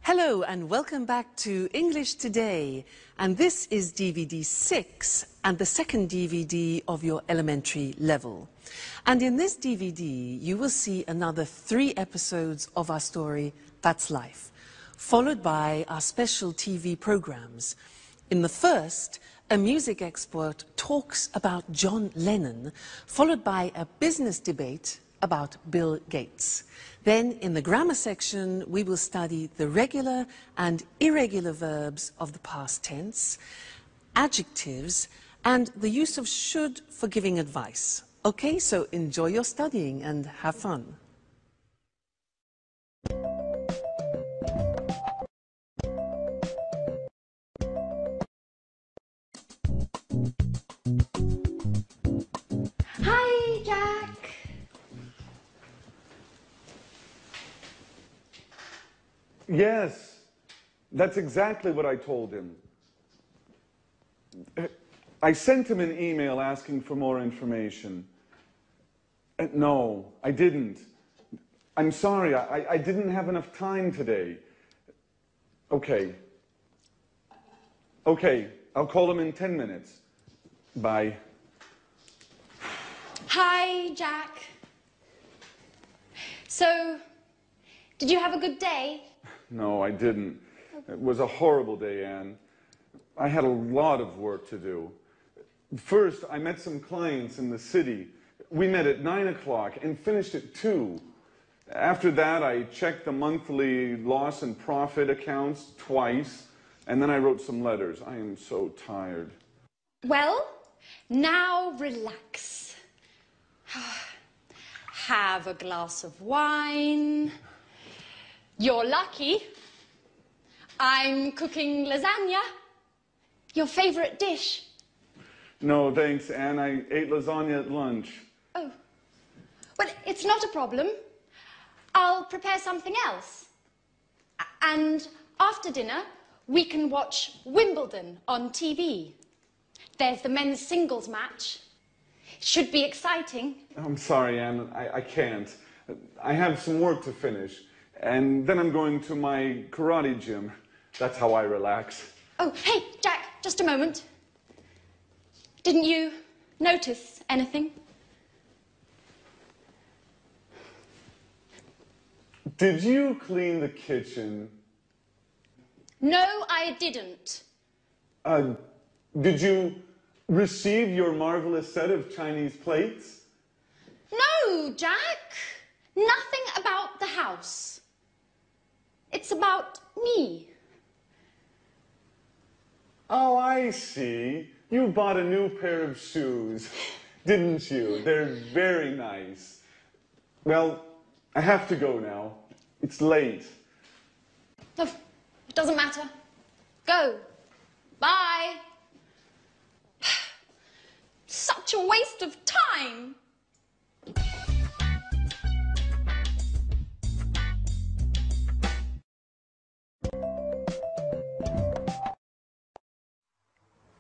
Hello and welcome back to English Today, and this is DVD 6 and the second DVD of your elementary level. And in this DVD you will see another 3 episodes of our story, That's Life, followed by our special TV programs. In the first, a music expert talks about John Lennon, followed by a business debate about Bill Gates. Then, in the grammar section, we will study the regular and irregular verbs of the past tense, adjectives, and the use of should for giving advice. Okay, so enjoy your studying and have fun. Hi, Jack. Yes, that's exactly what I told him. I sent him an email asking for more information. No, I didn't. I'm sorry, I didn't have enough time today. Okay. Okay, I'll call him in 10 minutes. Bye. Hi, Jack. So, did you have a good day? No, I didn't. It was a horrible day, Anne. I had a lot of work to do. First, I met some clients in the city. We met at 9 o'clock and finished at 2. After that, I checked the monthly loss and profit accounts twice, and then I wrote some letters. I am so tired. Well, now relax. Have a glass of wine. You're lucky. I'm cooking lasagna. Your favorite dish. No, thanks, Anne. I ate lasagna at lunch. Oh. Well, it's not a problem. I'll prepare something else. And after dinner, we can watch Wimbledon on TV. There's the men's singles match. Should be exciting. I'm sorry, Anne. I can't. I have some work to finish. And then I'm going to my karate gym. That's how I relax. Oh, hey, Jack, just a moment. Didn't you notice anything? Did you clean the kitchen? No, I didn't. Did you receive your marvelous set of Chinese plates? No, Jack. Nothing about the house. It's about me. Oh, I see. You bought a new pair of shoes, didn't you? They're very nice. Well, I have to go now. It's late. Oh, it doesn't matter. Go. Bye. Such a waste of time.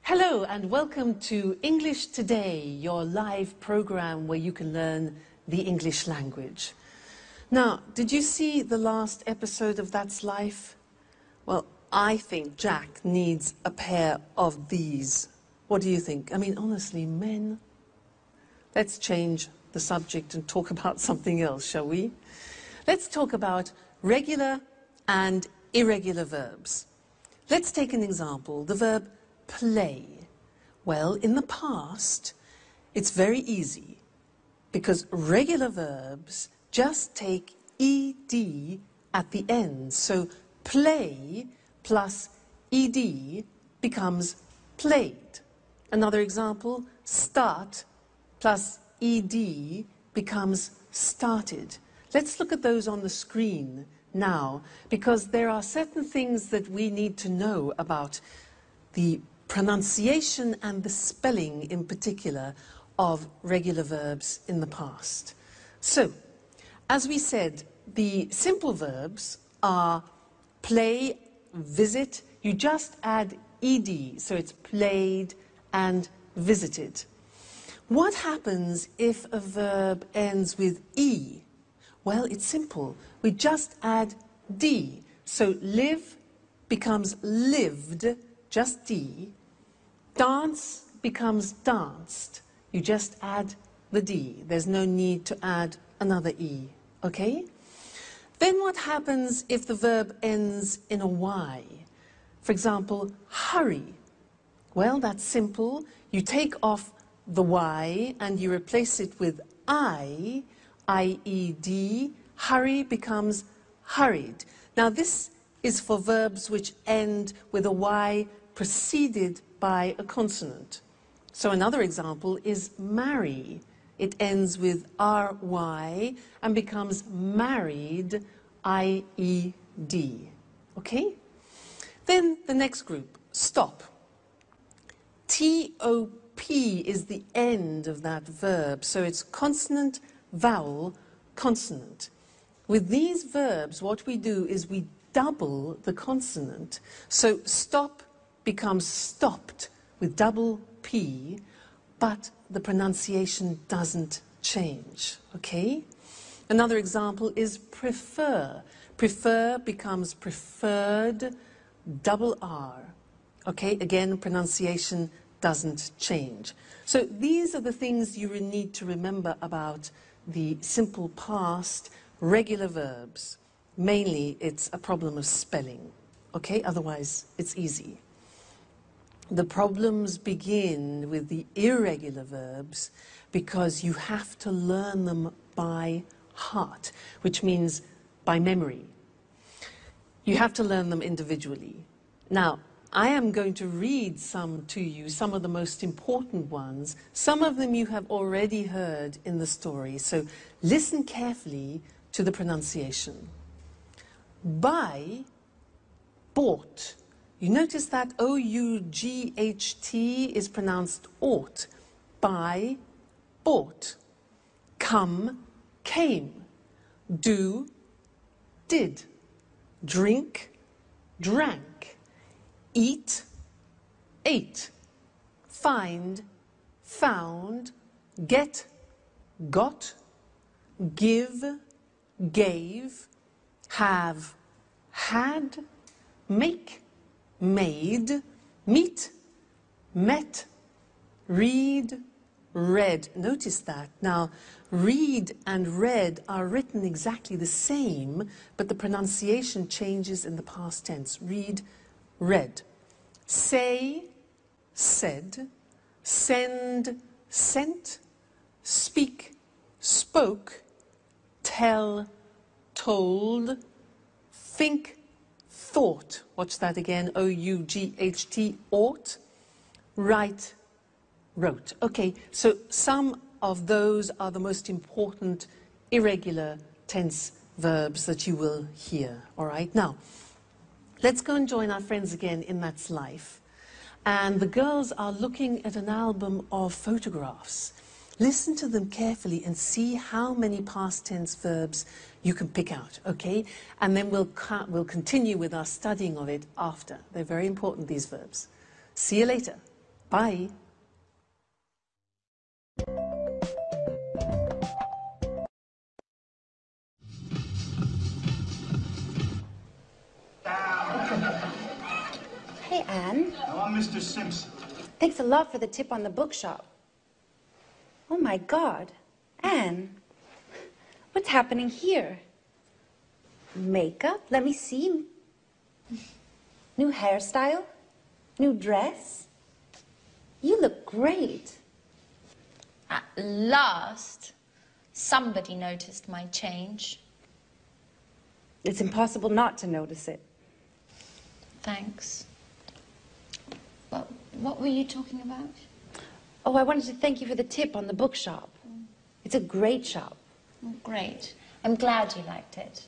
Hello and welcome to English Today, your live program where you can learn the English language. Now, did you see the last episode of That's Life? Well, I think Jack needs a pair of these. What do you think? I mean, honestly, men. Let's change the subject and talk about something else, shall we? Let's talk about regular and irregular verbs. Let's take an example, the verb play. Well, in the past, it's very easy because regular verbs just take ed at the end. So play plus ed becomes played. Another example, start plus ed becomes started. Let's look at those on the screen now because there are certain things that we need to know about the pronunciation and the spelling in particular of regular verbs in the past. So, as we said, the simple verbs are play, visit. You just add ed, so it's played and visited. What happens if a verb ends with e? Well, it's simple. We just add d. So live becomes lived, just D. Dance becomes danced. You just add the D. There's no need to add another E, okay? Then what happens if the verb ends in a Y? For example, hurry. Well, that's simple. You take off the Y and you replace it with I-E-D. Hurry becomes hurried. Now this is for verbs which end with a Y preceded by a consonant. So another example is marry. It ends with R-Y and becomes married, I-E-D. Okay? Then the next group, stop. T-O-P is the end of that verb, so it's consonant, vowel, consonant. With these verbs, what we do is we double the consonant. So stop becomes stopped with double P, but the pronunciation doesn't change, okay? Another example is prefer. Prefer becomes preferred, double R. Okay, again, pronunciation doesn't change. So these are the things you need to remember about the simple past, regular verbs. Mainly, it's a problem of spelling. Okay, otherwise, it's easy. The problems begin with the irregular verbs because you have to learn them by heart, which means by memory. You have to learn them individually. Now, I am going to read some to you, some of the most important ones. Some of them you have already heard in the story, so listen carefully to the pronunciation. Buy, bought. You notice that O-U-G-H-T is pronounced ought. Buy, bought. Come, came. Do, did. Drink, drank. Eat, ate. Find, found. Get, got. Give, gave. Have, had. Make, made. Meet, met. Read, read. Notice that. Now, read and read are written exactly the same, but the pronunciation changes in the past tense. Read, read. Say, said. Send, sent. Speak, spoke. Tell, told. Think, thought. Watch that again. O-U-G-H-T, ought. Write, wrote. Okay, so some of those are the most important irregular tense verbs that you will hear. All right, now, let's go and join our friends again in That's Life. And the girls are looking at an album of photographs. Listen to them carefully and see how many past tense verbs you can pick out, okay? And then we'll continue with our studying of it after. They're very important, these verbs. See you later. Bye. Hey, Anne. Oh, Mr. Simpson. Thanks a lot for the tip on the bookshop. Oh, my God. Anne, what's happening here? Makeup? Let me see. New hairstyle? New dress? You look great. At last, somebody noticed my change. It's impossible not to notice it. Thanks. Well, what were you talking about? Oh, I wanted to thank you for the tip on the bookshop. It's a great shop. Oh, great. I'm glad you liked it.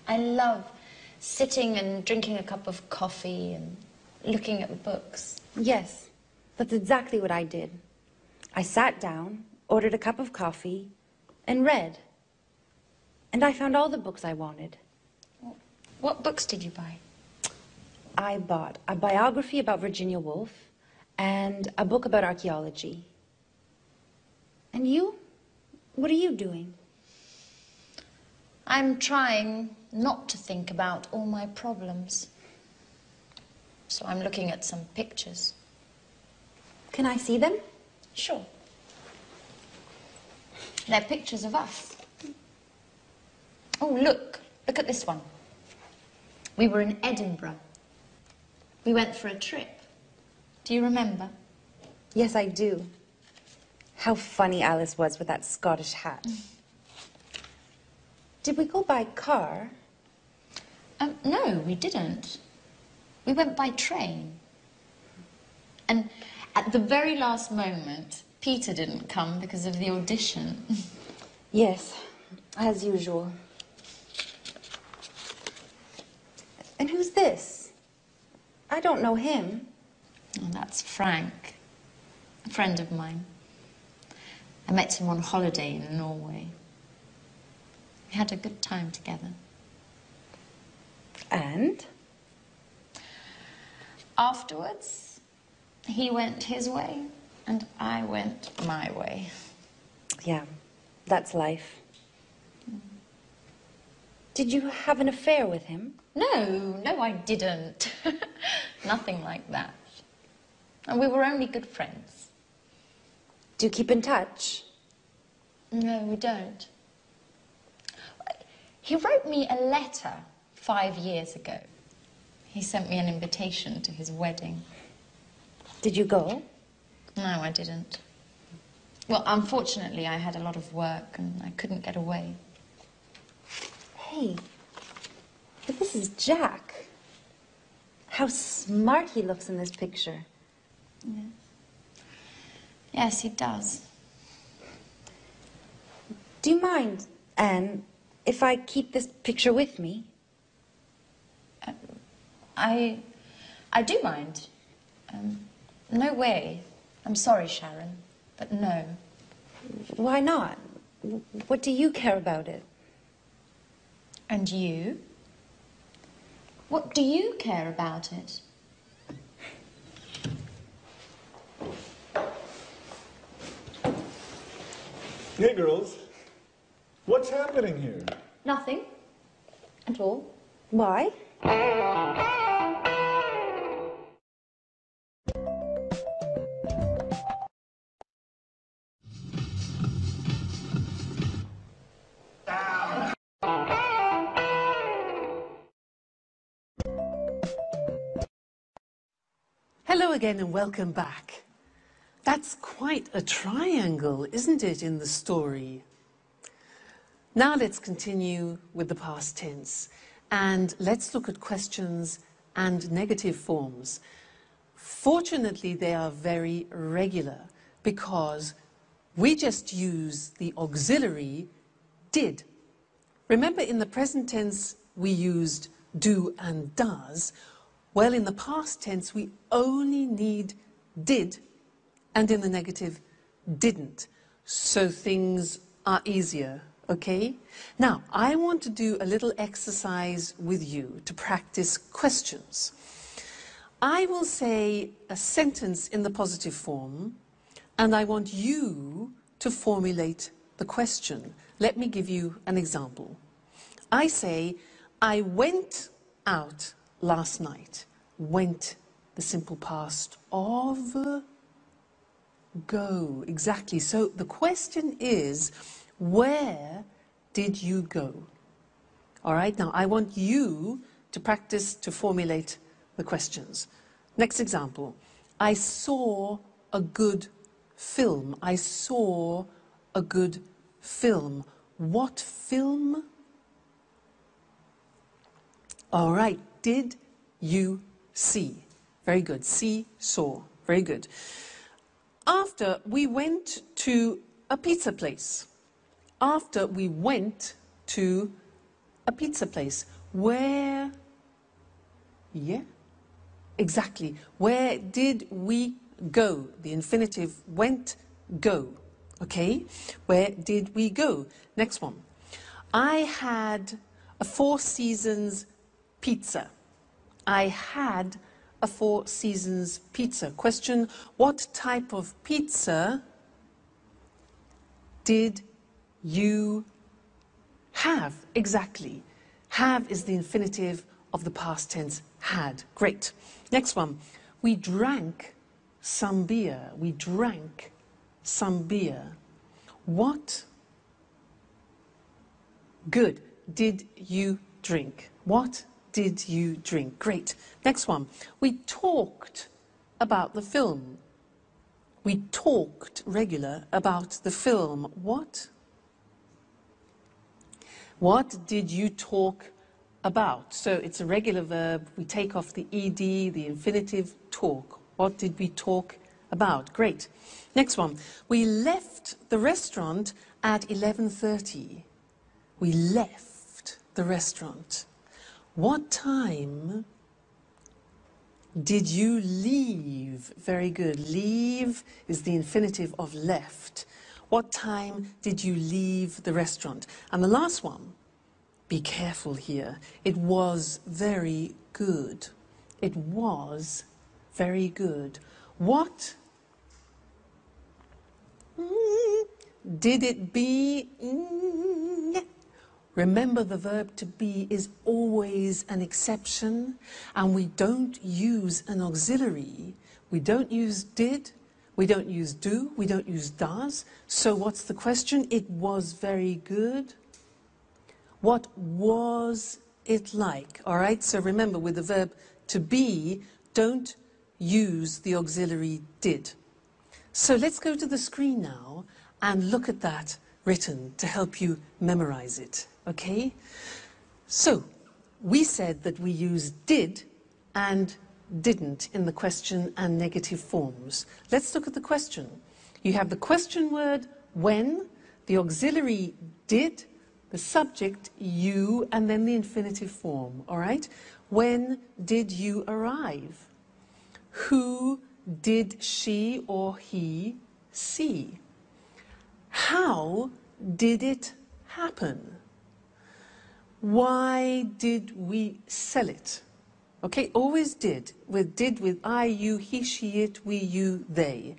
I love sitting and drinking a cup of coffee and looking at the books. Yes, that's exactly what I did. I sat down, ordered a cup of coffee, and read. And I found all the books I wanted. What books did you buy? I bought a biography about Virginia Woolf and a book about archaeology. And you? What are you doing? I'm trying not to think about all my problems. So I'm looking at some pictures. Can I see them? Sure. They're pictures of us. Oh, look at this one. We were in Edinburgh. We went for a trip. Do you remember? Yes, I do. How funny Alice was with that Scottish hat. Did we go by car? No, we didn't. We went by train. And at the very last moment, Peter didn't come because of the audition. Yes, as usual. And who's this? I don't know him. Oh, that's Frank, a friend of mine. I met him on holiday in Norway. We had a good time together. And? Afterwards, he went his way and I went my way. Yeah, that's life. Did you have an affair with him? No, I didn't. Nothing like that. And we were only good friends. Do you keep in touch? No, we don't. He wrote me a letter 5 years ago. He sent me an invitation to his wedding. Did you go? No, I didn't. Well, unfortunately, I had a lot of work and I couldn't get away. Hey, but this is Jack. How smart he looks in this picture. Yes. Yes, he does. Do you mind, Anne, if I keep this picture with me? I do mind. No way. I'm sorry, Sharon, but no. Why not? What do you care about it? And you? What do you care about it? Hey, girls. What's happening here? Nothing. At all. Why? Hello again and welcome back. That's quite a triangle, isn't it, in the story? Now let's continue with the past tense and let's look at questions and negative forms. Fortunately, they are very regular because we just use the auxiliary did. Remember, in the present tense we used do and does. Well, in the past tense we only need did, and in the negative didn't. So things are easier, okay? Now, I want to do a little exercise with you to practice questions. I will say a sentence in the positive form, and I want you to formulate the question. Let me give you an example. I say, I went out last night. Went, the simple past of go. Exactly. So the question is, where did you go? All right, now I want you to practice to formulate the questions. Next example. I saw a good film. I saw a good film. What film? All right, did you see? Very good. See, saw. Very good. After we went to a pizza place. After we went to a pizza place. Where? Yeah, exactly. Where did we go? The infinitive went, go. Okay? Where did we go? Next one. I had a Four Seasons pizza. I had a Four Seasons pizza. Question, what type of pizza did you have? Exactly. Have is the infinitive of the past tense had. Great. Next one. We drank some beer. We drank some beer. What good did you drink? What did you drink? Great. Next one. We talked about the film. We talked regular about the film. What? What did you talk about? So it's a regular verb. We take off the ed, the infinitive, talk. What did we talk about? Great. Next one. We left the restaurant at 11:30. We left the restaurant. What time did you leave? Very good. Leave is the infinitive of left. What time did you leave the restaurant? And the last one, be careful here. It was very good. It was very good. What did it be? Remember, the verb to be is always an exception, and we don't use an auxiliary. We don't use did, we don't use do, we don't use does. So what's the question? It was very good. What was it like? All right, so remember, with the verb to be, don't use the auxiliary did. So let's go to the screen now and look at that written to help you memorize it. Okay? So, we said that we use did and didn't in the question and negative forms. Let's look at the question. You have the question word when, the auxiliary did, the subject you, and then the infinitive form. All right? When did you arrive? Who did she or he see? How did it happen? Why did we sell it? Okay, always did. With did with I, you, he, she, it, we, you, they.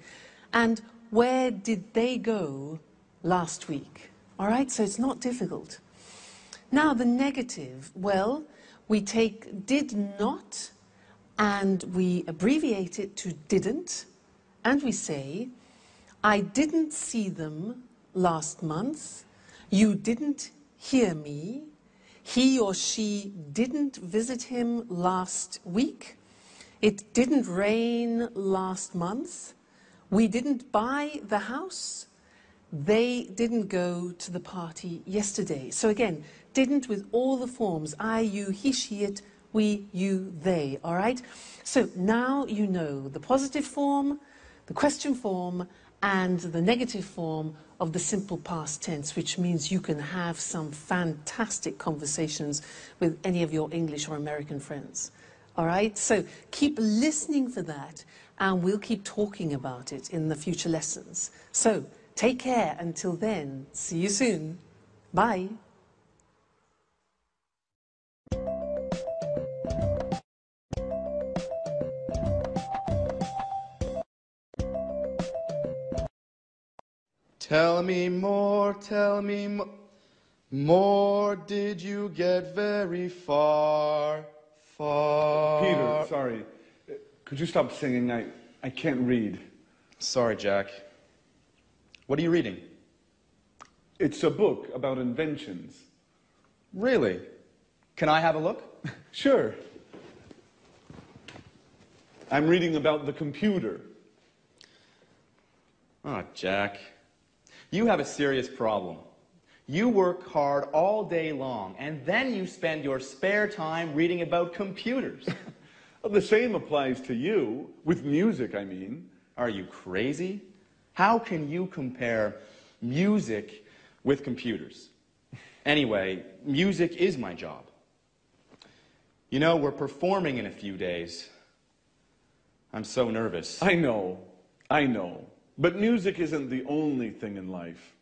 And where did they go last week? All right, so it's not difficult. Now the negative. Well, we take did not and we abbreviate it to didn't, and we say, I didn't see them last month. You didn't hear me. He or she didn't visit him last week. It didn't rain last month. We didn't buy the house. They didn't go to the party yesterday. So again, didn't with all the forms, I, you, he, she, it, we, you, they. All right? So now you know the positive form, the question form, and the negative form of the simple past tense, which means you can have some fantastic conversations with any of your English or American friends. All right? So keep listening for that, and we'll keep talking about it in the future lessons. So take care until then. See you soon. Bye. Tell me more, more did you get very far, far? Peter, sorry. Could you stop singing? I can't read. Sorry, Jack. What are you reading? It's a book about inventions. Really? Can I have a look? Sure. I'm reading about the computer. Oh, Jack. You have a serious problem. You work hard all day long, and then you spend your spare time reading about computers. Well, the same applies to you, with music, I mean. Are you crazy? How can you compare music with computers? Anyway, music is my job. You know, we're performing in a few days. I'm so nervous. I know. But music isn't the only thing in life.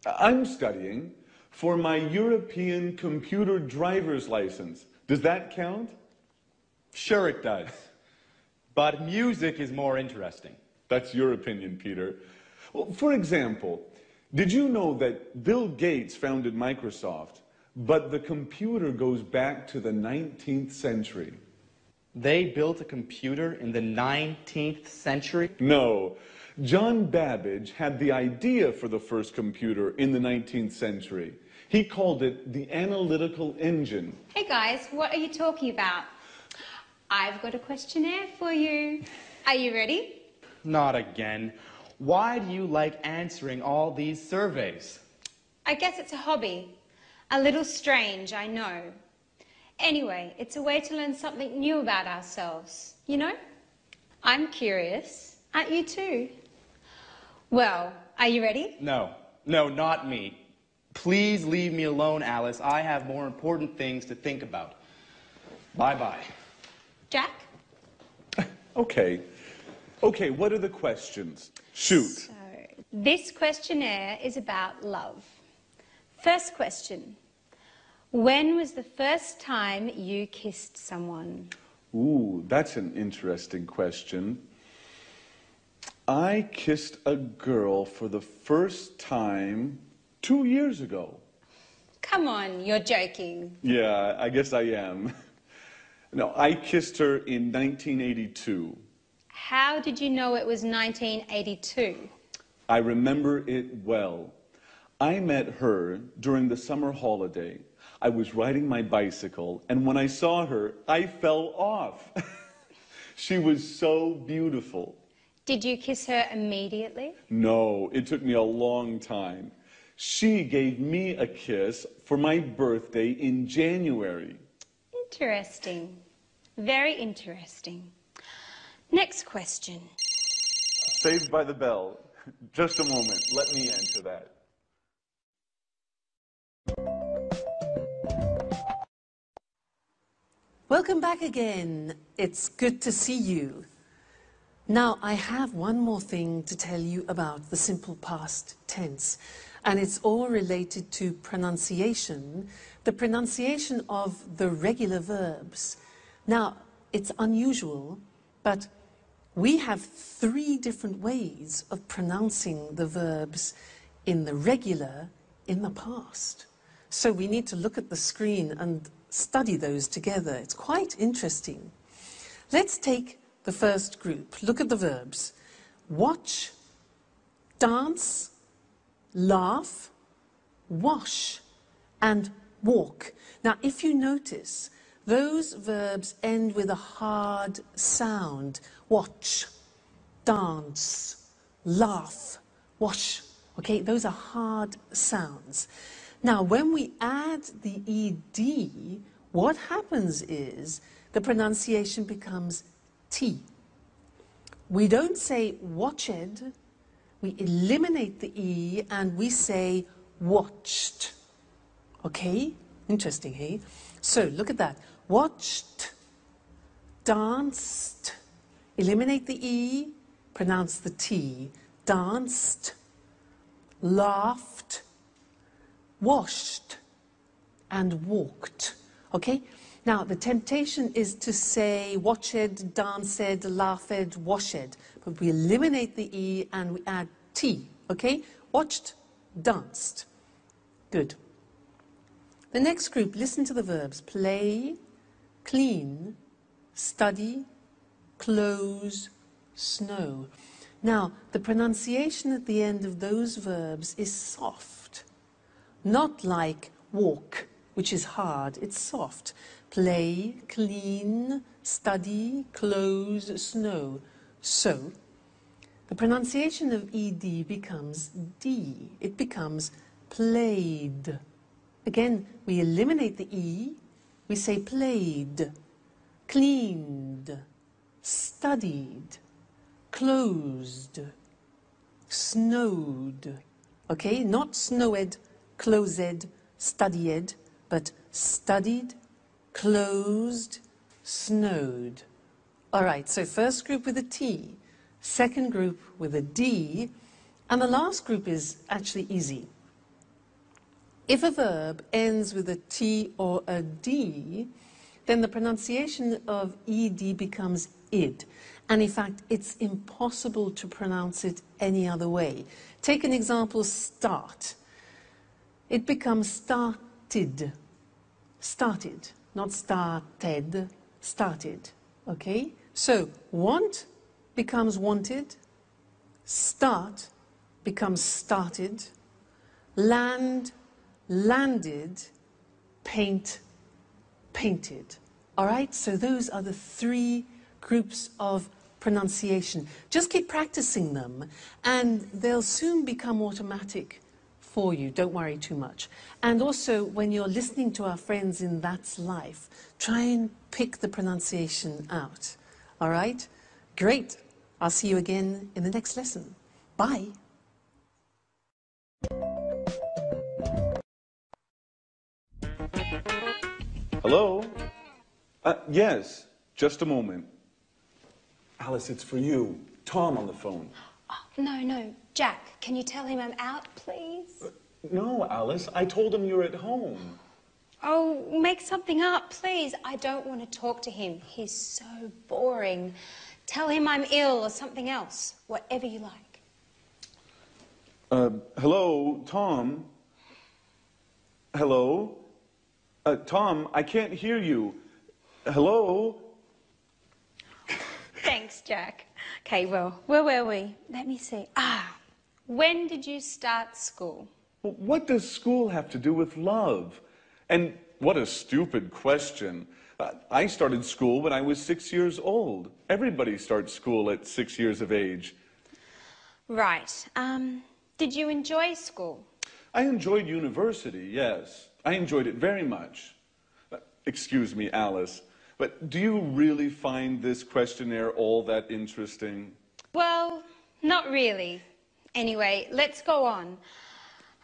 I'm studying for my European computer driver's license. Does that count? Sure it does. But music is more interesting. That's your opinion, Peter. Well, for example, did you know that Bill Gates founded Microsoft, but the computer goes back to the 19th century. They built a computer in the 19th century? No. John Babbage had the idea for the first computer in the 19th century. He called it the analytical engine. Hey guys, what are you talking about? I've got a questionnaire for you. Are you ready? Not again. Why do you like answering all these surveys? I guess it's a hobby. A little strange, I know. Anyway, it's a way to learn something new about ourselves, you know? I'm curious. Aren't you too? Well, are you ready? No, not me. Please leave me alone, Alice. I have more important things to think about. Bye-bye. Jack? Okay. Okay, what are the questions? Shoot. So, this questionnaire is about love. First question. When was the first time you kissed someone? Ooh, that's an interesting question. I kissed a girl for the first time 2 years ago. Come on, you're joking. Yeah, I guess I am. No, I kissed her in 1982. How did you know it was 1982? I remember it well. I met her during the summer holiday. I was riding my bicycle, and when I saw her, I fell off. She was so beautiful. Did you kiss her immediately? No, it took me a long time. She gave me a kiss for my birthday in January. Interesting. Very interesting. Next question. Saved by the bell. Just a moment. Let me answer that. Welcome back again. It's good to see you. Now, I have one more thing to tell you about the simple past tense, and it's all related to pronunciation, the pronunciation of the regular verbs. Now, it's unusual, but we have 3 different ways of pronouncing the verbs in the regular in the past. So we need to look at the screen and study those together. It's quite interesting. Let's take the first group. Look at the verbs. Watch, dance, laugh, wash, and walk. Now, if you notice, those verbs end with a hard sound. Watch, dance, laugh, wash. Okay, those are hard sounds. Now, when we add the ed, what happens is the pronunciation becomes T. We don't say watched, we eliminate the E and we say watched. Okay? Interesting, hey? So, look at that. Watched, danced, eliminate the E, pronounce the T. Danced, laughed, washed, and walked. Okay? Now, the temptation is to say watched, danced, laughed, washed, but we eliminate the E and we add T, okay? Watched, danced. Good. The next group, listen to the verbs. Play, clean, study, close, snow. Now, the pronunciation at the end of those verbs is soft, not like walk, which is hard, it's soft. Play, clean, study, close, snow. So, the pronunciation of ed becomes D. It becomes played. Again, we eliminate the E. We say played, cleaned, studied, closed, snowed. Okay, not snowed, closed, studied, but studied, closed, snowed. All right, so first group with a T, second group with a D, and the last group is actually easy. If a verb ends with a T or a D, then the pronunciation of ed becomes id. And in fact, it's impossible to pronounce it any other way. Take an example, start. It becomes started. started. Started, not started, started. Okay? So, want becomes wanted, start becomes started, land, landed, paint, painted. All right? So those are the three groups of pronunciation. Just keep practicing them and they'll soon become automatic for you. Don't worry too much. And also, when you're listening to our friends in That's Life, try and pick the pronunciation out. All right? Great. I'll see you again in the next lesson. Bye. Hello? Yes, just a moment. Alice, it's for you. Tom on the phone. Oh, no. Jack, can you tell him I'm out, please? No, Alice, I told him you're at home. Oh, make something up, please. I don't want to talk to him. He's so boring. Tell him I'm ill or something else. Whatever you like. Hello, Tom? Hello? Tom, I can't hear you. Hello? Thanks, Jack. Okay, well, where were we? Let me see. When did you start school? Well, what does school have to do with love? And what a stupid question. I started school when I was 6 years old. Everybody starts school at 6 years of age. Right. Did you enjoy school? I enjoyed university, yes. I enjoyed it very much. Excuse me, Alice, but do you really find this questionnaire all that interesting? Well, not really. Anyway, let's go on.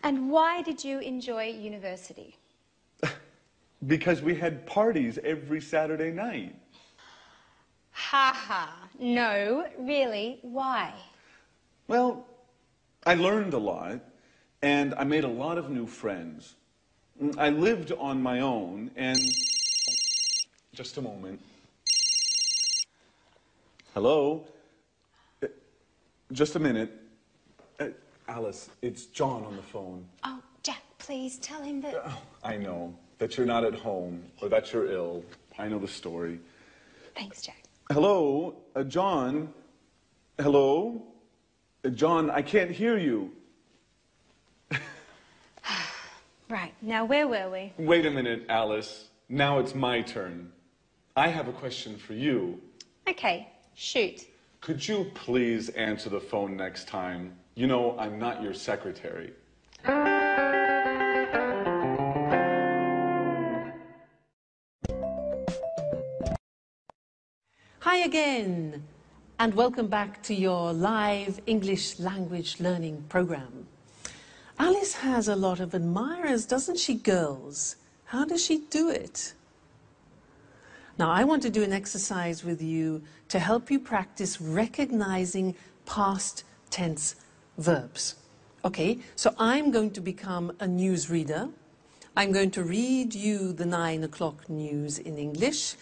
And why did you enjoy university? Because we had parties every Saturday night. No, really, why? Well, I learned a lot, and I made a lot of new friends. I lived on my own, and... Just a moment. Hello? Just a minute. Alice, it's John on the phone. Oh, Jack, please tell him that... I know, that you're not at home, or that you're ill. I know the story. Thanks, Jack. Hello? John? Hello? John, I can't hear you. Right, now where were we? Wait a minute, Alice. Now it's my turn. I have a question for you. Okay, shoot. Could you please answer the phone next time? You know, I'm not your secretary. Hi again, and welcome back to your live English language learning program. Alice has a lot of admirers, doesn't she, girls? How does she do it? Now, I want to do an exercise with you to help you practice recognizing past tense verbs. Okay, so I'm going to become a newsreader. I'm going to read you the 9 o'clock news in English,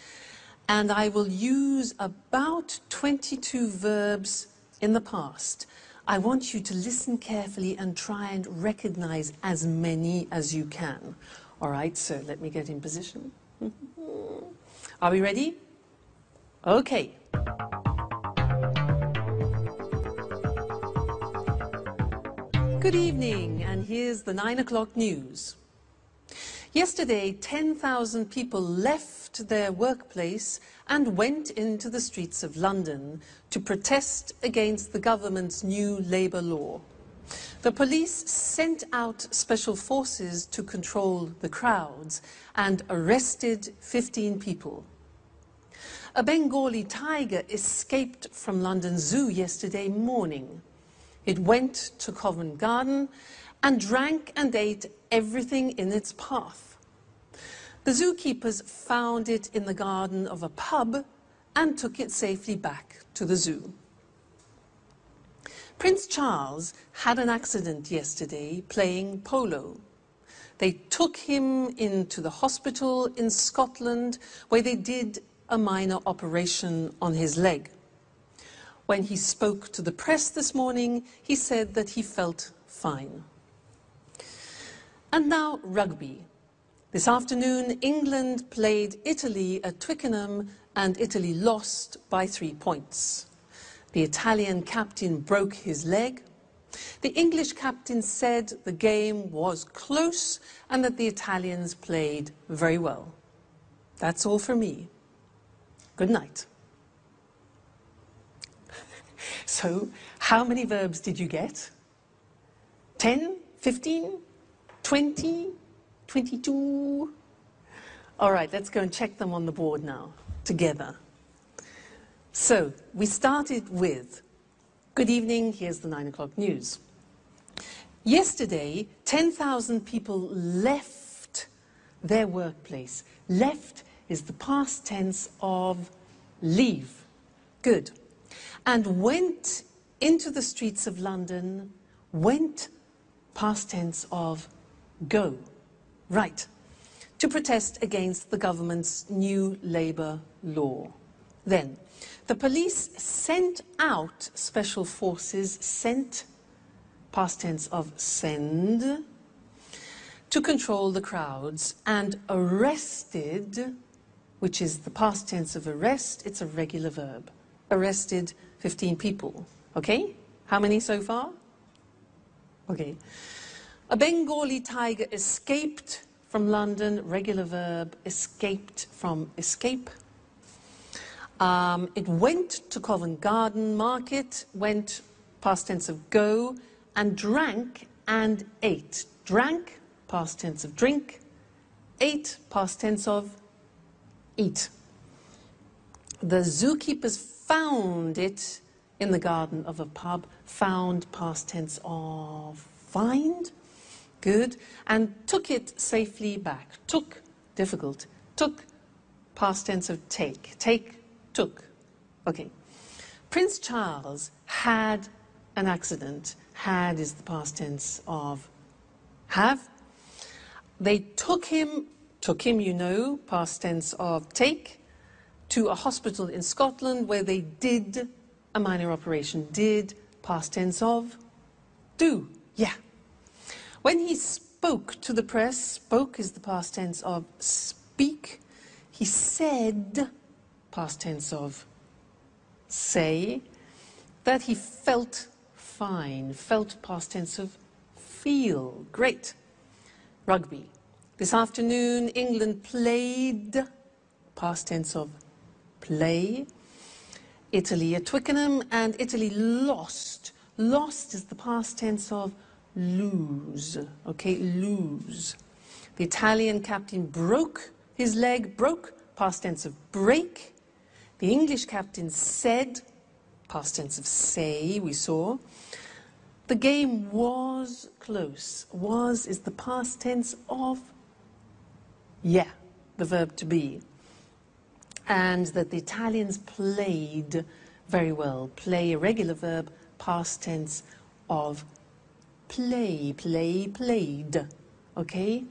and I will use about 22 verbs in the past. I want you to listen carefully and try and recognize as many as you can. All right, so let me get in position. Are we ready? Okay. Good evening, and here's the 9 o'clock news. Yesterday, 10,000 people left their workplace and went into the streets of London to protest against the government's new labour law. The police sent out special forces to control the crowds and arrested 15 people. A Bengali tiger escaped from London Zoo yesterday morning. It went to Covent Garden and drank and ate everything in its path. The zookeepers found it in the garden of a pub and took it safely back to the zoo. Prince Charles had an accident yesterday playing polo. They took him into the hospital in Scotland where they did a minor operation on his leg. When he spoke to the press this morning, he said that he felt fine. And now rugby. This afternoon, England played Italy at Twickenham and Italy lost by 3 points. The Italian captain broke his leg. The English captain said the game was close and that the Italians played very well. That's all for me. Good night. So, how many verbs did you get? 10? 15? 20? 22? All right, let's go and check them on the board now, together. So, we started with, good evening, here's the 9 o'clock news. Yesterday, 10,000 people left their workplace. Left is the past tense of leave. Good. And went into the streets of London. Went, past tense of go. Right. To protest against the government's new labour law. Then, the police sent out special forces, sent, past tense of send, to control the crowds, and arrested, which is the past tense of arrest, it's a regular verb. Arrested 15 people. Okay? How many so far? Okay. A Bengali tiger escaped from London, regular verb, escaped from escape. It went to Covent Garden Market, went, past tense of go, and drank and ate. Drank, past tense of drink. Ate, past tense of eat. The zookeepers found it in the garden of a pub. Found, past tense of find. Good. And took it safely back. Took, difficult. Took, past tense of take. Take, took. Okay. Prince Charles had an accident. Had is the past tense of have. They took him, you know, past tense of take, to a hospital in Scotland where they did a minor operation. Did, past tense of do. Yeah. When he spoke to the press, spoke is the past tense of speak. He said, past tense of say, that he felt fine. Felt, past tense of feel. Great. Rugby. This afternoon, England played, past tense of play, Italy at Twickenham, and Italy lost. Lost is the past tense of lose. Okay, lose. The Italian captain broke his leg. Broke, past tense of break. The English captain said, past tense of say, we saw. The game was close. Was is the past tense of yeah, the verb to be. And that the Italians played very well. Play, a regular verb, past tense of play, play, played. Okay?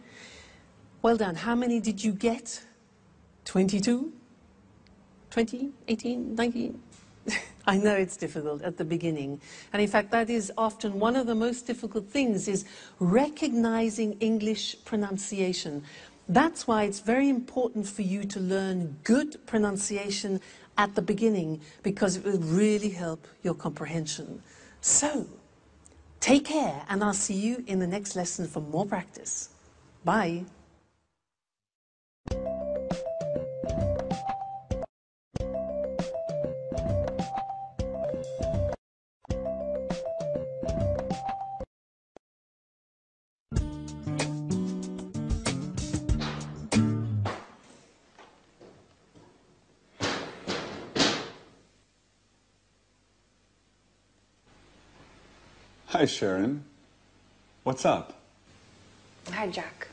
Well done. How many did you get? 22? 20? 18? 19? I know it's difficult at the beginning. And in fact, that is often one of the most difficult things, is recognizing English pronunciation. That's why it's very important for you to learn good pronunciation at the beginning, because it will really help your comprehension. So, take care, and I'll see you in the next lesson for more practice. Bye. Hi, Sharon. What's up? Hi, Jack.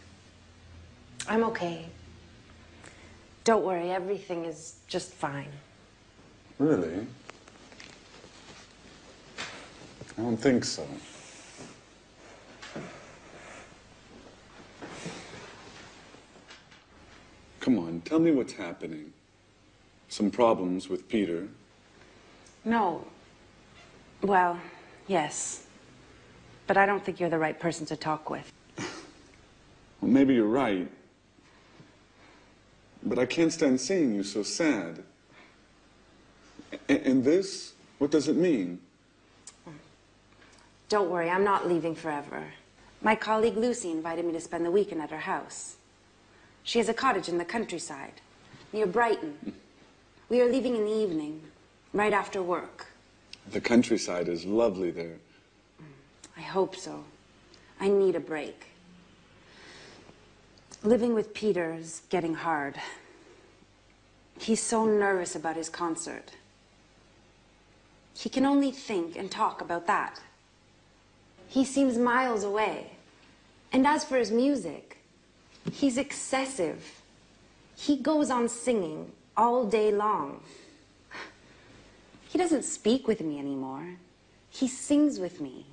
I'm okay. Don't worry, everything is just fine. Really? I don't think so. Come on, tell me what's happening. Some problems with Peter? No. Well, yes. But I don't think you're the right person to talk with. Well, maybe you're right. but I can't stand seeing you so sad. And this, what does it mean? Don't worry, I'm not leaving forever. My colleague Lucy invited me to spend the weekend at her house. She has a cottage in the countryside, near Brighton. We are leaving in the evening, right after work. The countryside is lovely there. I hope so. I need a break. Living with Peter is getting hard. He's so nervous about his concert. He can only think and talk about that. He seems miles away. And as for his music, he's excessive. He goes on singing all day long. He doesn't speak with me anymore. He sings with me.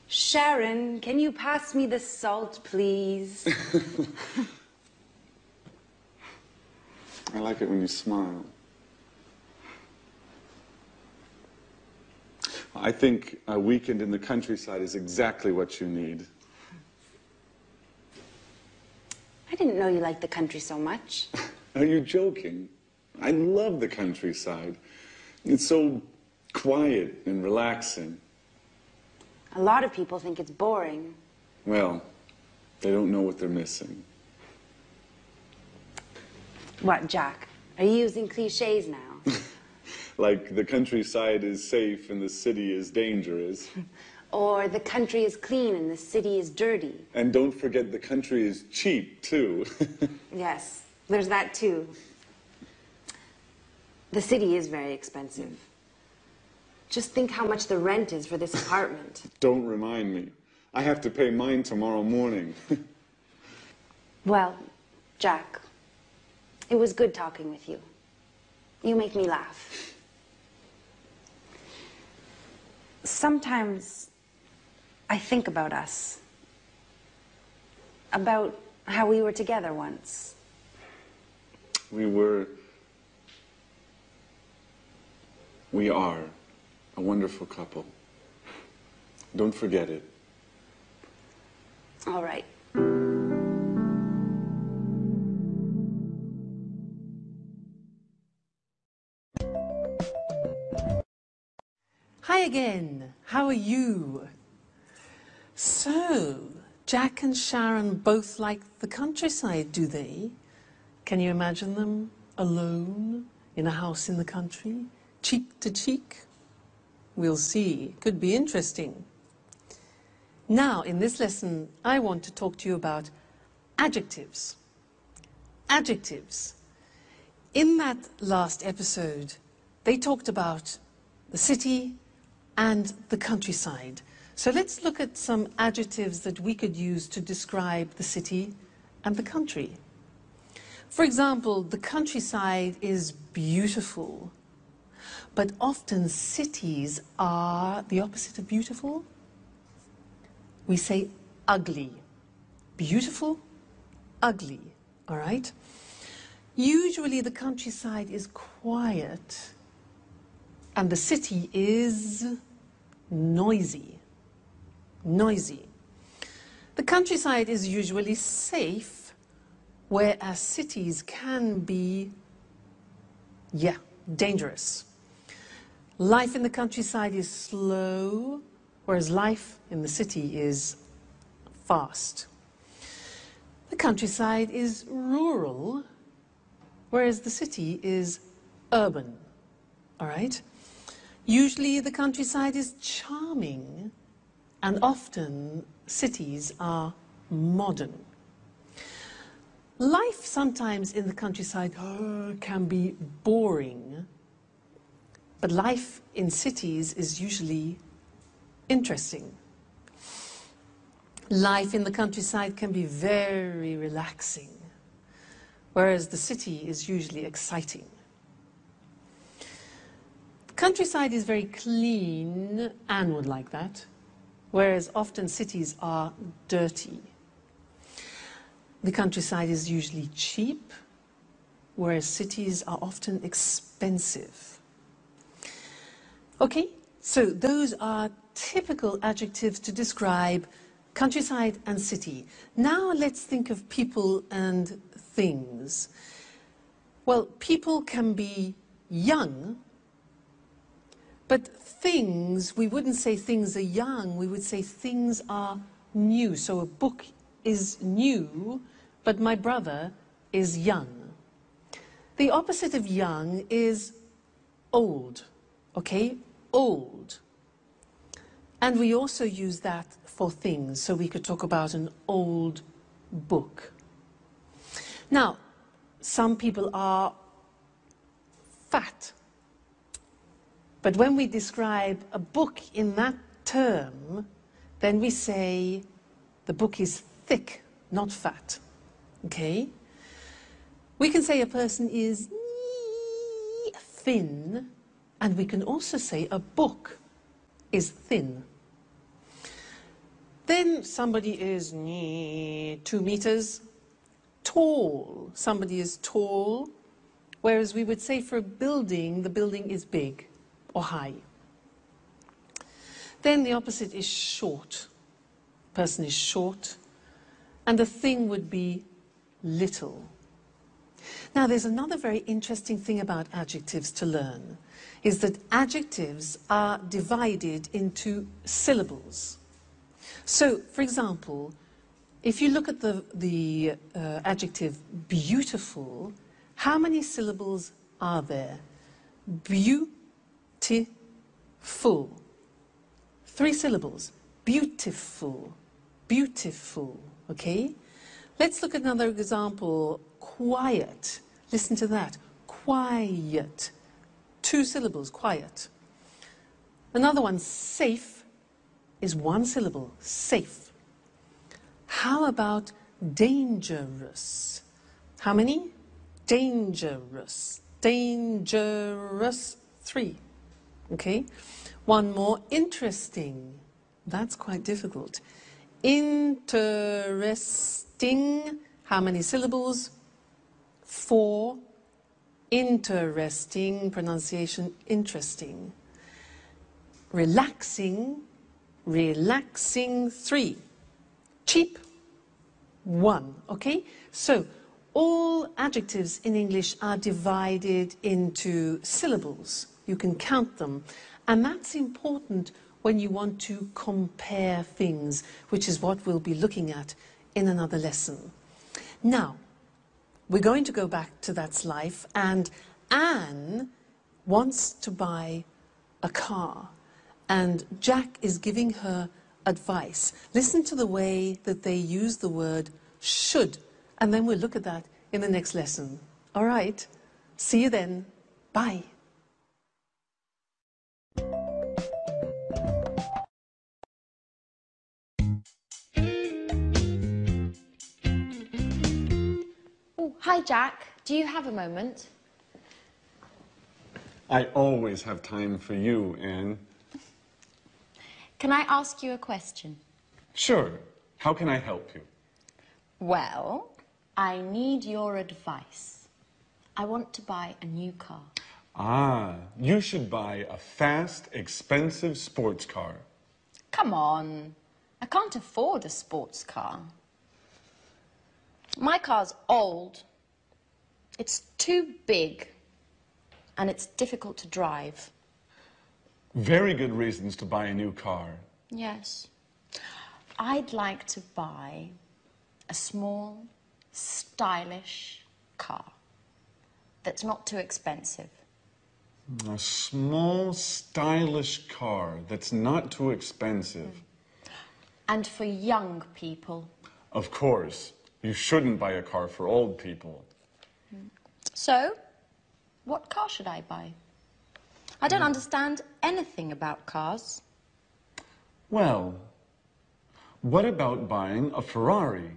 Sharon, can you pass me the salt, please? I like it when you smile. I think a weekend in the countryside is exactly what you need. I didn't know you liked the country so much. Are you joking? I love the countryside. It's so quiet and relaxing. A lot of people think it's boring. Well, they don't know what they're missing. What, Jack? Are you using cliches now? Like the countryside is safe and the city is dangerous. Or the country is clean and the city is dirty. And don't forget the country is cheap, too. Yes, there's that too. The city is very expensive. Just think how much the rent is for this apartment. Don't remind me. I have to pay mine tomorrow morning. Well, Jack, it was good talking with you. You make me laugh. Sometimes I think about us. About how we were together once. We are a wonderful couple. Don't forget it. All right. Hi again. How are you? So, Jack and Sharon both like the countryside, do they? Can you imagine them alone in a house in the country, cheek to cheek? We'll see. Could be interesting. Now, in this lesson, I want to talk to you about adjectives. Adjectives. In that last episode, they talked about the city and the countryside. So let's look at some adjectives that we could use to describe the city and the country. For example, the countryside is beautiful, but often cities are the opposite of beautiful. We say ugly. Beautiful, ugly, all right? Usually the countryside is quiet and the city is noisy. Noisy. The countryside is usually safe, whereas cities can be, dangerous. Life in the countryside is slow, whereas life in the city is fast. The countryside is rural, whereas the city is urban. All right? Usually the countryside is charming, and often cities are modern. Life sometimes in the countryside can be boring, but life in cities is usually interesting. Life in the countryside can be very relaxing, whereas the city is usually exciting. The countryside is very clean, Anne would like that, whereas often cities are dirty. The countryside is usually cheap, whereas cities are often expensive. Okay, so those are typical adjectives to describe countryside and city. Now let's think of people and things. Well, people can be young, but things, we wouldn't say things are young, we would say things are new. So a book is new, but my brother is young. The opposite of young is old, okay? Old. And we also use that for things, so we could talk about an old book. Now, some people are fat. But when we describe a book in that term, then we say the book is thick, not fat. Okay? We can say a person is thin, and we can also say a book is thin. Then somebody is 2 meters tall. Somebody is tall, whereas we would say for a building, the building is big or high. Then the opposite is short. Person is short, and the thing would be little. Now, there's another very interesting thing about adjectives to learn, is that adjectives are divided into syllables. So, for example, if you look at the adjective beautiful, how many syllables are there? Beautiful. 3 syllables. Beautiful. Beautiful. Okay? Let's look at another example. Quiet. Listen to that. Quiet. 2 syllables. Quiet. Another one. Safe is 1 syllable. Safe. How about dangerous? How many? Dangerous. Dangerous. 3. Okay? One more. Interesting. That's quite difficult. Interesting. How many syllables? 4. Interesting. Pronunciation interesting. Relaxing. Relaxing. 3. Cheap. 1. Okay? So, all adjectives in English are divided into syllables. You can count them. And that's important when you want to compare things, which is what we'll be looking at in another lesson. Now, we're going to go back to That's Life, and Anne wants to buy a car, and Jack is giving her advice. Listen to the way that they use the word should, and then we'll look at that in the next lesson. All right, see you then. Bye. Oh, hi, Jack. Do you have a moment? I always have time for you, Anne. Can I ask you a question? Sure. How can I help you? Well, I need your advice. I want to buy a new car. Ah, you should buy a fast, expensive sports car. Come on. I can't afford a sports car. My car's old. It's too big. And it's difficult to drive. Very good reasons to buy a new car. Yes. I'd like to buy a small, stylish car that's not too expensive. A small, stylish car that's not too expensive. And for young people. Of course. You shouldn't buy a car for old people. So, what car should I buy? I don't understand anything about cars. Well, what about buying a Ferrari?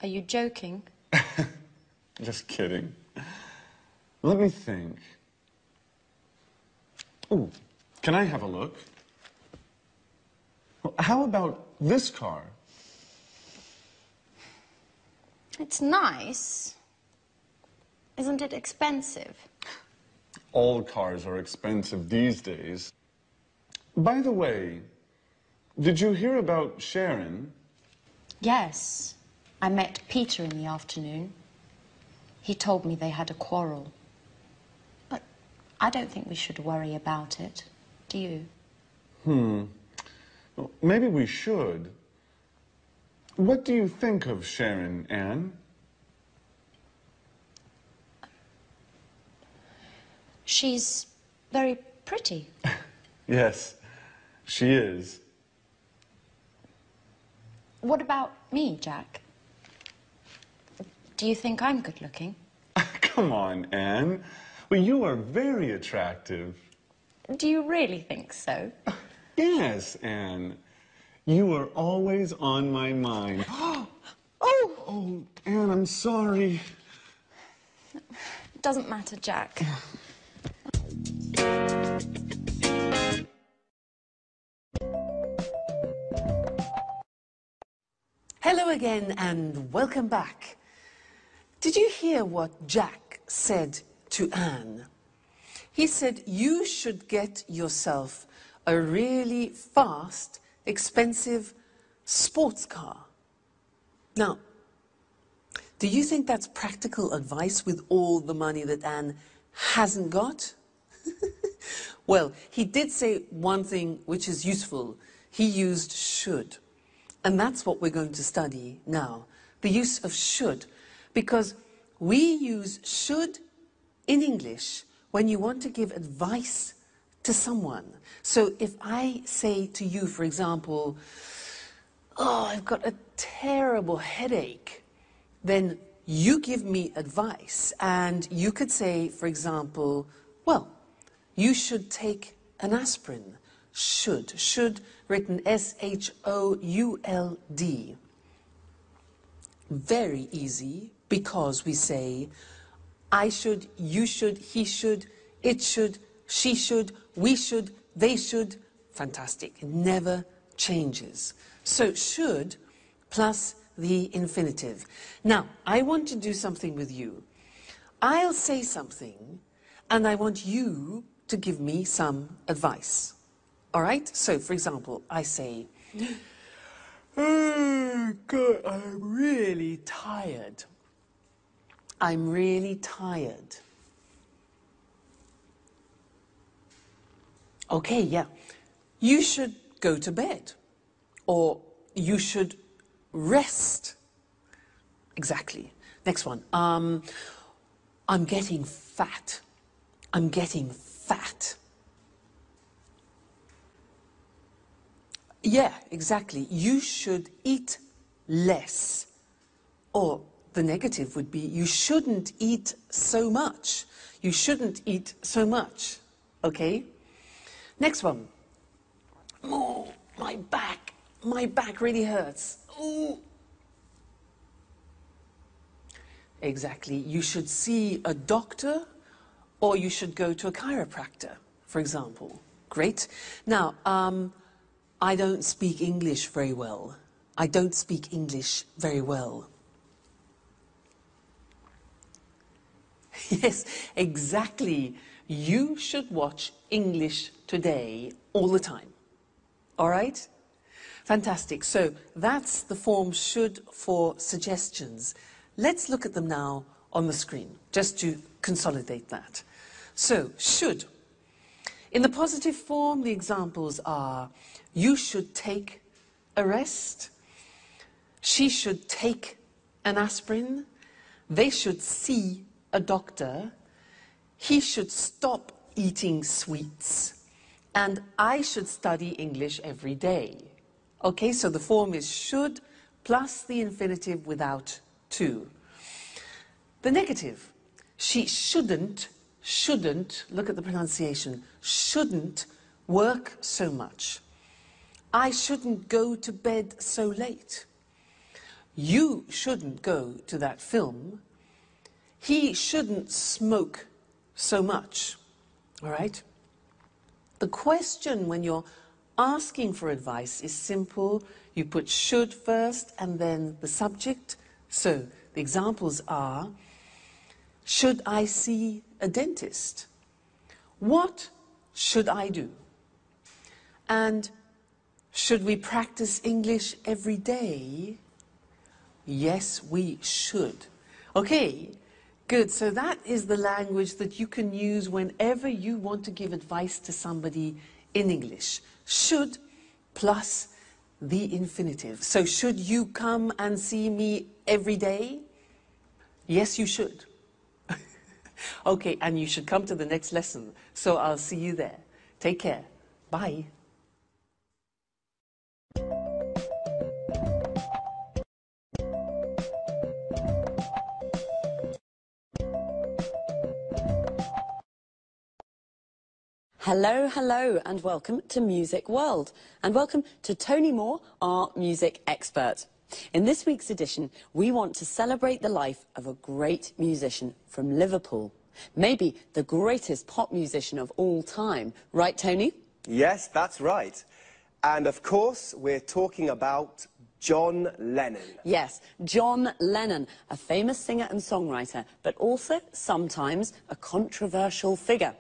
Are you joking? Just kidding. Let me think. Oh, can I have a look? Well, how about this car? It's nice. Isn't it expensive? All cars are expensive these days. By the way, did you hear about Sharon? Yes. I met Peter in the afternoon. He told me they had a quarrel. But I don't think we should worry about it. Do you? Well, maybe we should. What do you think of Sharon, Anne? She's very pretty. Yes, she is. What about me, Jack? Do you think I'm good looking? Come on, Anne. Well, you are very attractive. Do you really think so? Yes, Anne. You are always on my mind. Oh, Anne, I'm sorry. It doesn't matter, Jack. Hello again and welcome back. Did you hear what Jack said to Anne? He said you should get yourself a really fast, expensive sports car. Now, do you think that's practical advice with all the money that Anne hasn't got? Well, he did say one thing which is useful. He used should. And that's what we're going to study now, the use of should. Because we use should in English when you want to give advice to someone. So if I say to you, for example, oh, I've got a terrible headache, then you give me advice. And you could say, for example, well, you should take an aspirin. Should, written S-H-O-U-L-D. Very easy, because we say, I should, you should, he should, it should, she should, we should, they should. Fantastic. It never changes. So should plus the infinitive. Now, I want to do something with you. I'll say something, and I want you to give me some advice. All right? So, for example, I say, oh, God, I'm really tired. I'm really tired. Okay, yeah. You should go to bed. Or you should rest. Exactly. Next one. I'm getting fat. I'm getting fat. Yeah, exactly. You should eat less. Or the negative would be, you shouldn't eat so much. You shouldn't eat so much. Okay? Next one. Oh, my back really hurts. Ooh. Exactly. You should see a doctor, or you should go to a chiropractor, for example. Great. Now, I don't speak English very well. I don't speak English very well. Yes, exactly. You should watch English Today all the time. All right? Fantastic. So that's the form should for suggestions. Let's look at them now on the screen, just to consolidate that. So, should. In the positive form, the examples are, you should take a rest. She should take an aspirin. They should see a doctor. He should stop eating sweets. And I should study English every day. Okay, so the form is should plus the infinitive without to. The negative, she shouldn't, look at the pronunciation, shouldn't work so much. I shouldn't go to bed so late. You shouldn't go to that film. He shouldn't smoke so much. All right? The question when you're asking for advice is simple. You put should first and then the subject. So the examples are, should I see a dentist? What should I do? And should we practice English every day? Yes, we should. Okay, good. So that is the language that you can use whenever you want to give advice to somebody in English. Should plus the infinitive. So should you come and see me every day? Yes, you should. Okay, and you should come to the next lesson. So I'll see you there. Take care. Bye. Hello, hello, and welcome to Music World. And welcome to Tony Moore, our music expert. In this week's edition, we want to celebrate the life of a great musician from Liverpool. Maybe the greatest pop musician of all time. Right, Tony? Yes, that's right. And of course, we're talking about John Lennon. Yes, John Lennon, a famous singer and songwriter, but also sometimes a controversial figure.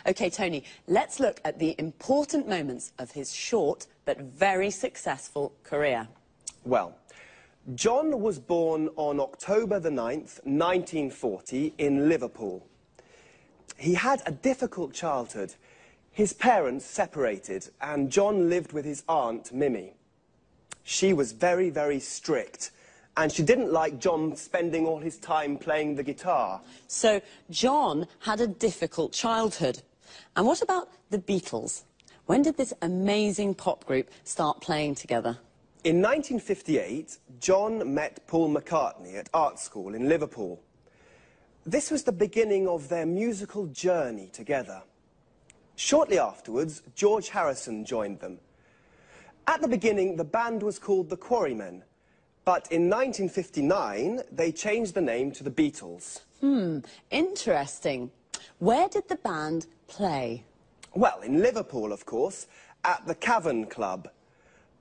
OK, Tony, let's look at the important moments of his short but very successful career. Well, John was born on October the 9th, 1940, in Liverpool. He had a difficult childhood. His parents separated, and John lived with his aunt, Mimi. She was very, very strict, and she didn't like John spending all his time playing the guitar. So John had a difficult childhood. And what about the Beatles? When did this amazing pop group start playing together? In 1958, John met Paul McCartney at art school in Liverpool. This was the beginning of their musical journey together. Shortly afterwards, George Harrison joined them. At the beginning, the band was called the Quarrymen. But in 1959, they changed the name to the Beatles. Interesting. Where did the band play? Well, in Liverpool, of course, at the Cavern Club.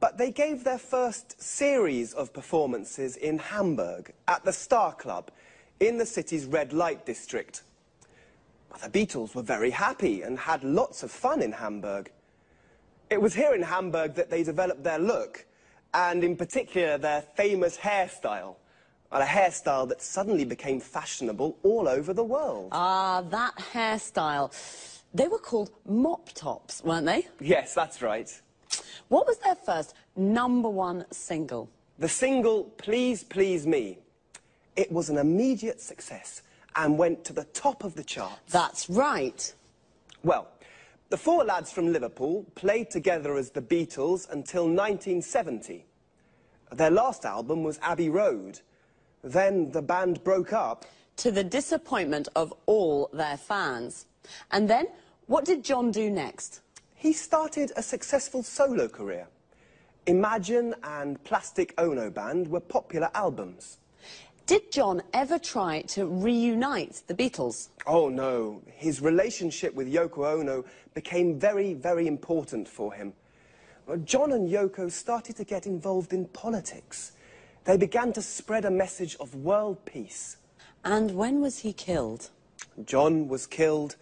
But they gave their first series of performances in Hamburg, at the Star Club, in the city's red light district. The Beatles were very happy and had lots of fun in Hamburg. It was here in Hamburg that they developed their look, and in particular their famous hairstyle. A hairstyle that suddenly became fashionable all over the world. Ah, that hairstyle. They were called mop tops, weren't they? Yes, that's right. What was their first #1 single? The single, Please Please Me. It was an immediate success and went to the top of the charts. That's right. Well, the four lads from Liverpool played together as the Beatles until 1970. Their last album was Abbey Road. Then the band broke up. To the disappointment of all their fans. And then, what did John do next? He started a successful solo career. Imagine and Plastic Ono Band were popular albums. Did John ever try to reunite the Beatles? Oh, no. His relationship with Yoko Ono became very, very important for him. John and Yoko started to get involved in politics. They began to spread a message of world peace. And when was he killed? John was killed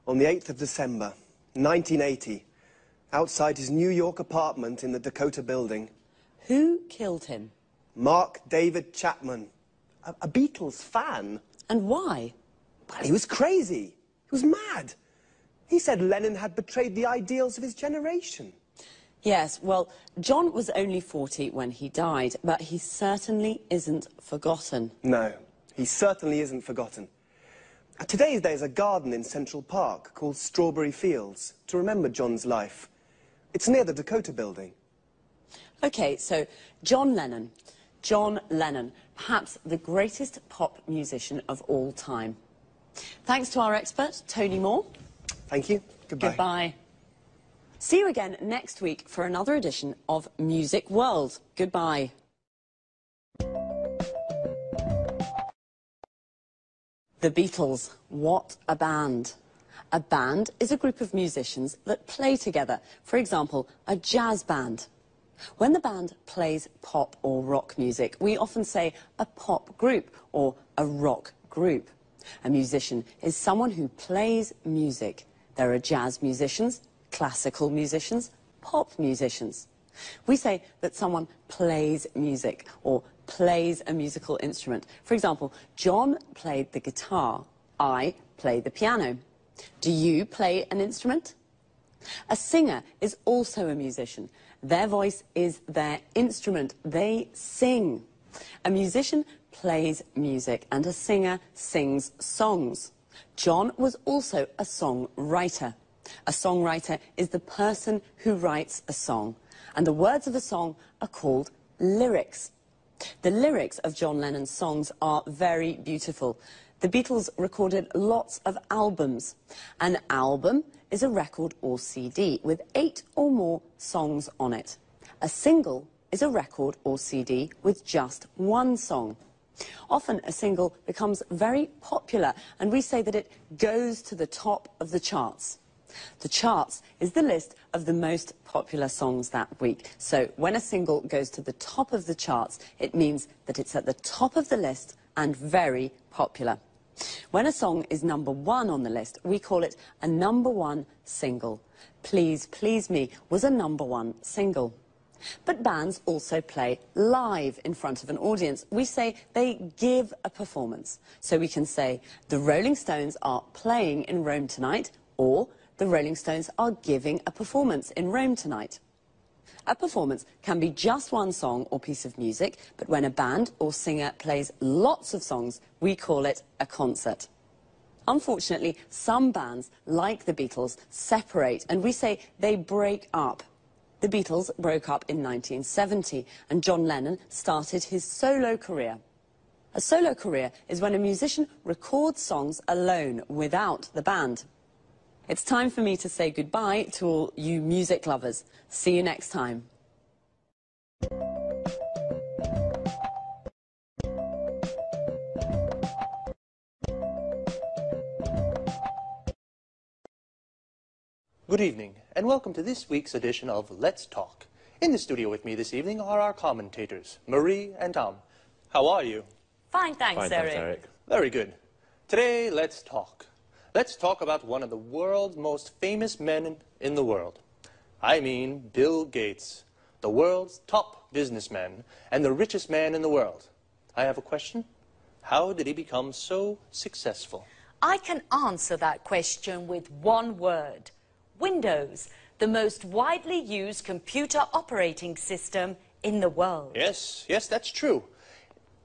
on the 8th of December, 1980, outside his New York apartment in the Dakota Building. Who killed him? Mark David Chapman, a Beatles fan. And why? Well, he was crazy. He was mad. He said Lennon had betrayed the ideals of his generation. Yes, well, John was only 40 when he died, but he certainly isn't forgotten. No, he certainly isn't forgotten. Today there's a garden in Central Park called Strawberry Fields to remember John's life. It's near the Dakota Building. OK, so John Lennon. John Lennon, perhaps the greatest pop musician of all time. Thanks to our expert, Tony Moore. Thank you. Goodbye. Goodbye. See you again next week for another edition of Music World. Goodbye. The Beatles, what a band. A band is a group of musicians that play together. For example, a jazz band. When the band plays pop or rock music, we often say a pop group or a rock group. A musician is someone who plays music. There are jazz musicians, classical musicians, pop musicians. We say that someone plays music or plays a musical instrument. For example, John played the guitar. I play the piano. Do you play an instrument? A singer is also a musician. Their voice is their instrument. They sing. A musician plays music and a singer sings songs. John was also a songwriter. A songwriter is the person who writes a song, and the words of a song are called lyrics. The lyrics of John Lennon's songs are very beautiful. The Beatles recorded lots of albums. An album is a record or CD with 8 or more songs on it. A single is a record or CD with just 1 song. Often a single becomes very popular, and we say that it goes to the top of the charts. The charts is the list of the most popular songs that week. So when a single goes to the top of the charts, it means that it's at the top of the list and very popular. When a song is #1 on the list, we call it a #1 single. Please Please Me was a #1 single. But bands also play live in front of an audience. We say they give a performance. So we can say, the Rolling Stones are playing in Rome tonight, or the Rolling Stones are giving a performance in Rome tonight. A performance can be just 1 song or piece of music, but when a band or singer plays lots of songs, we call it a concert. Unfortunately, some bands, like the Beatles, separate, and we say they break up. The Beatles broke up in 1970, and John Lennon started his solo career. A solo career is when a musician records songs alone, without the band. It's time for me to say goodbye to all you music lovers. See you next time. Good evening, and welcome to this week's edition of Let's Talk. In the studio with me this evening are our commentators, Marie and Tom. How are you? Fine, thanks, Eric. Very good. Today, let's talk. Let's talk about one of the world's most famous men in the world. I mean Bill Gates, the world's top businessman and the richest man in the world. I have a question. How did he become so successful? I can answer that question with one word. Windows, the most widely used computer operating system in the world. Yes, that's true.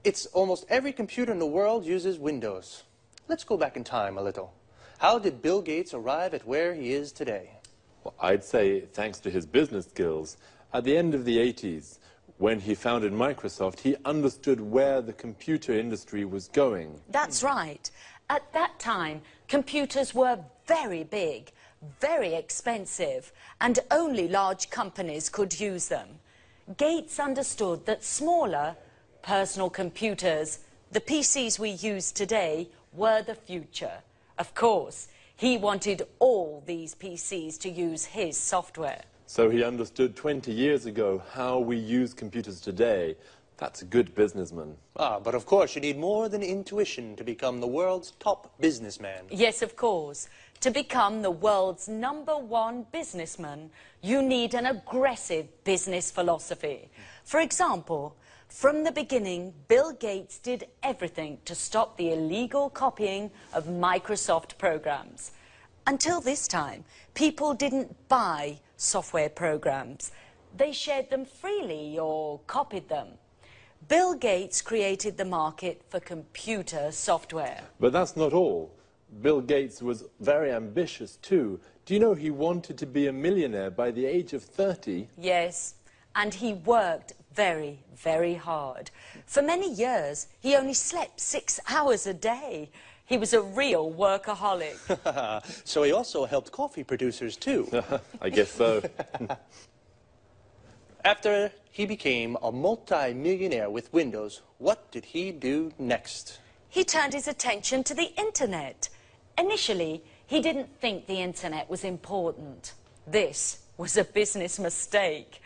It's almost every computer in the world uses Windows. Let's go back in time a little. How did Bill Gates arrive at where he is today? Well, I'd say thanks to his business skills. At the end of the 80s, when he founded Microsoft, he understood where the computer industry was going. That's right. At that time, computers were very big, very expensive, and only large companies could use them. Gates understood that smaller, personal computers, the PCs we use today, were the future. Of course, he wanted all these PCs to use his software. So he understood 20 years ago how we use computers today. That's a good businessman. But of course you need more than intuition to become the world's top businessman. Yes, of course. To become the world's #1 businessman, you need an aggressive business philosophy. For example, from the beginning, Bill Gates did everything to stop the illegal copying of Microsoft programs. Until this time, people didn't buy software programs. They shared them freely or copied them. Bill Gates created the market for computer software. But that's not all. Bill Gates was very ambitious too. Do you know he wanted to be a millionaire by the age of 30? Yes, and he worked very, very hard. For many years, he only slept 6 hours a day. He was a real workaholic. So he also helped coffee producers too. I guess so. After he became a multi-millionaire with Windows, what did he do next? He turned his attention to the internet. Initially, he didn't think the internet was important. This was a business mistake.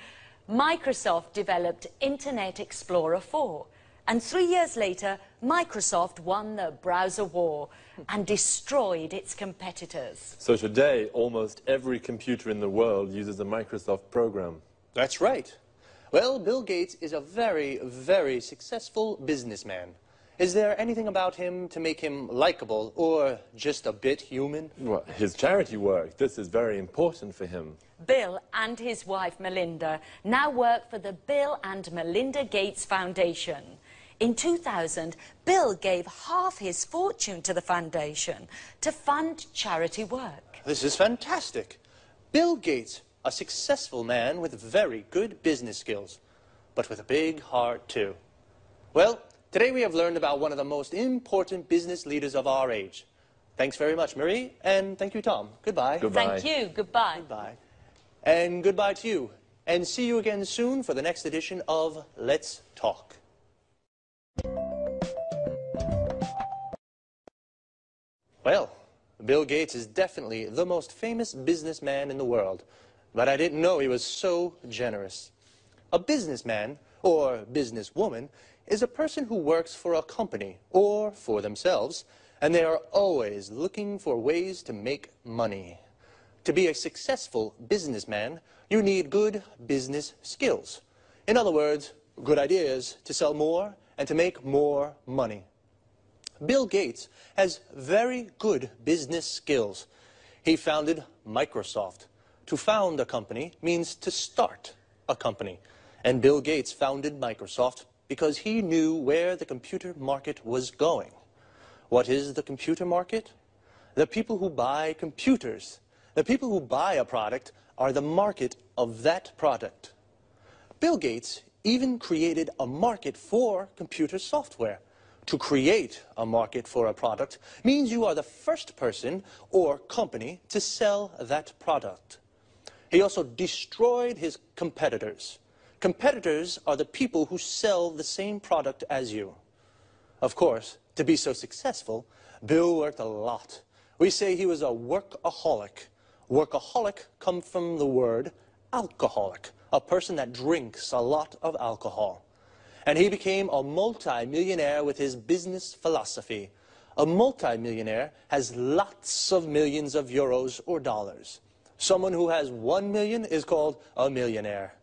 Microsoft developed Internet Explorer 4, and 3 years later, Microsoft won the browser war and destroyed its competitors. So today, almost every computer in the world uses a Microsoft program. That's right. Well, Bill Gates is a very, very successful businessman. Is there anything about him to make him likable or just a bit human? Well, his charity work, this is very important for him. Bill and his wife Melinda now work for the Bill and Melinda Gates Foundation. In 2000, Bill gave half his fortune to the foundation to fund charity work. This is fantastic. Bill Gates, a successful man with very good business skills, but with a big heart too. Well, today we have learned about one of the most important business leaders of our age. Thanks very much, Marie, and thank you, Tom. Goodbye. Goodbye. Thank you. Goodbye. Goodbye. And goodbye to you. And see you again soon for the next edition of Let's Talk. Well, Bill Gates is definitely the most famous businessman in the world, but I didn't know he was so generous. A businessman, or businesswoman, is a person who works for a company or for themselves, and they are always looking for ways to make money. To be a successful businessman, you need good business skills. In other words, good ideas to sell more and to make more money. Bill Gates has very good business skills. He founded Microsoft. To found a company means to start a company. And Bill Gates founded Microsoft because he knew where the computer market was going. What is the computer market? The people who buy computers. The people who buy a product are the market of that product. Bill Gates even created a market for computer software. To create a market for a product means you are the first person or company to sell that product. He also destroyed his competitors. Competitors are the people who sell the same product as you. Of course, to be so successful, Bill worked a lot. We say he was a workaholic. Workaholic comes from the word alcoholic, a person that drinks a lot of alcohol. And he became a multi-millionaire with his business philosophy. A multi-millionaire has lots of millions of euros or dollars. Someone who has 1 million is called a millionaire.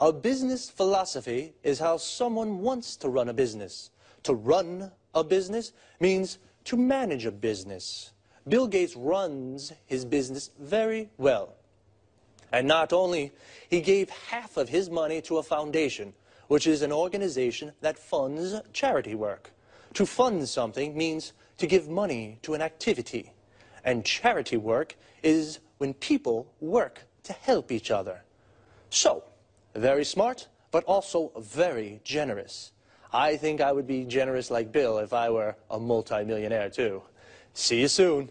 A business philosophy is how someone wants to run a business. To run a business means to manage a business. Bill Gates runs his business very well. And not only, he gave half of his money to a foundation, which is an organization that funds charity work. To fund something means to give money to an activity. And charity work is when people work to help each other. So, very smart, but also very generous. I think I would be generous like Bill if I were a multi-millionaire too. See you soon.